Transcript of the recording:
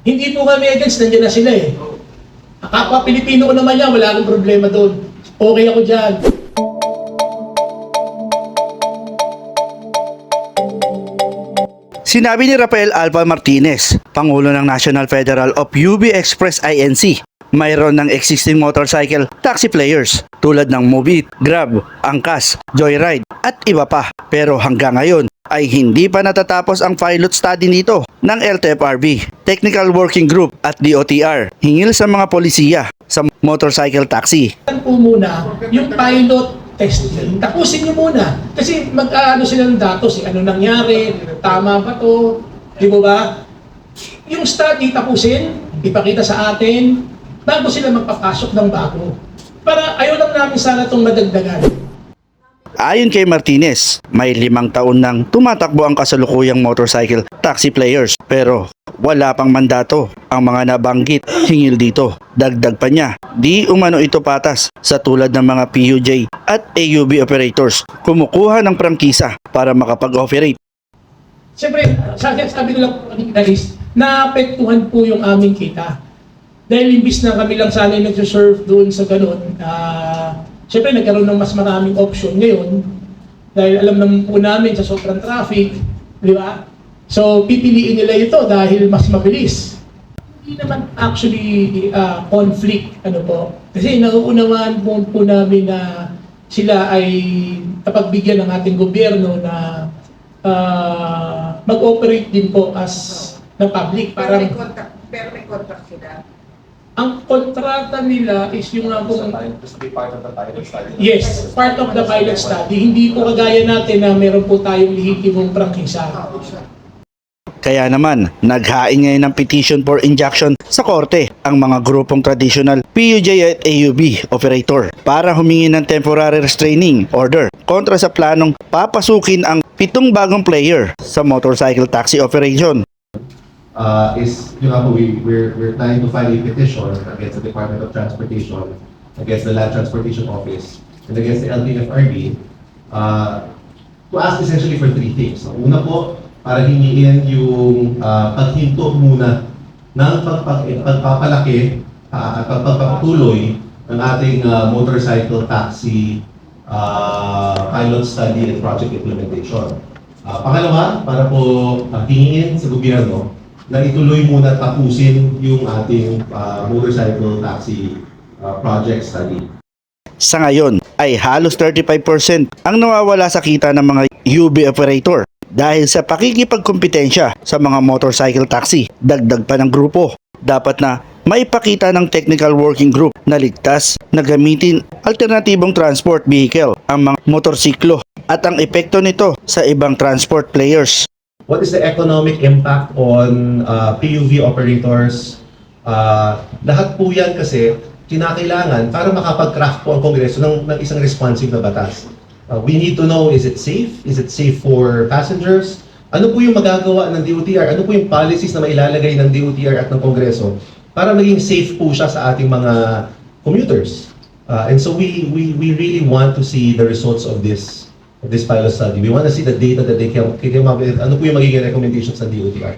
Hindi po kami against, nandiyan na sila eh. Kapwa Pilipino ko naman yan, wala akong problema doon. Okay ako dyan. Sinabi ni Rafael Alva Martinez, Pangulo ng National Federal of UB Express INC, mayroon ng existing motorcycle taxi players tulad ng Mobit, Grab, Angkas, Joyride at iba pa. Pero hanggang ngayon ay hindi pa natatapos ang pilot study nito ng LTFRB, Technical Working Group at DOTR hingil sa mga polisiya sa motorcycle taxi. Yan po muna, yung pilot testing, tapusin nyo muna. Kasi mag-ano sila ng datos, ano nangyari, tama ba to, di ba? Yung study tapusin, ipakita sa atin, bago sila magpapasok ng bago. Para ayaw lang namin sana itong madagdagan. Ayon kay Martinez, may 5 taon nang tumatakbo ang kasalukuyang motorcycle taxi players pero wala pang mandato ang mga nabanggit hingil dito. Dagdag pa niya, di umano ito patas sa tulad ng mga PUJ at AUB operators kumukuha ng prangkisa para makapag-operate. Siyempre, sabi ko lang po kanina is, naapektuhan po yung aming kita. Dahil imbis na kami lang sana yung nagsusurf doon sa ganun, siyempre nagkaroon ng mas maraming option ngayon. Dahil alam naman po namin sa sobrang traffic, di ba? So, pipiliin nila ito dahil mas mabilis. Hindi naman actually conflict, ano po. Kasi nauunawaan po namin na sila ay kapagbigyan ng ating gobyerno na mag-operate din po as ng public. Pero may contract sila. Ang kontrata nila is yung nga po... Just to be part of the pilot study. Yes, part of the pilot study. Hindi po kagaya natin na meron po tayong lehitimong prangkisa. Kaya naman, naghain ngayon ng petition for injunction sa korte ang mga grupong traditional PUJ at AUB operator para humingi ng temporary restraining order kontra sa planong papasukin ang 7 bagong player sa motorcycle taxi operation. Is yung nga po, we're trying to file a petition against the Department of Transportation, against the Land Transportation Office, and against the LTFRB to ask essentially for 3 things. Una po, para hingiin yung paghinto muna ng pagpapalaki at pagpapatuloy ng ating motorcycle taxi pilot study and project implementation. Pangalawa, para po hingin sa gobyerno na ituloy muna tapusin yung ating motorcycle taxi project study. Sa ngayon ay halos 35% ang nawawala sa kita ng mga UB operator dahil sa pakikipagkompetensya sa mga motorcycle taxi. Dagdag pa ng grupo, dapat na maipakita ng technical working group na ligtas na gamitin alternatibong transport vehicle ang mga motorsiklo at ang epekto nito sa ibang transport players. What is the economic impact on PUV operators? Lahat po yan kasi kinakailangan para makapag-craft po ang Kongreso ng isang responsive na batas. We need to know, is it safe? Is it safe for passengers? Ano po yung magagawa ng DOTR? Ano po yung policies na mailalagay ng DOTR at ng Kongreso para maging safe po siya sa ating mga commuters? And so we really want to see the results of this pilot study. We want to see the data that they can ano po yung magiging recommendations ng DOTR.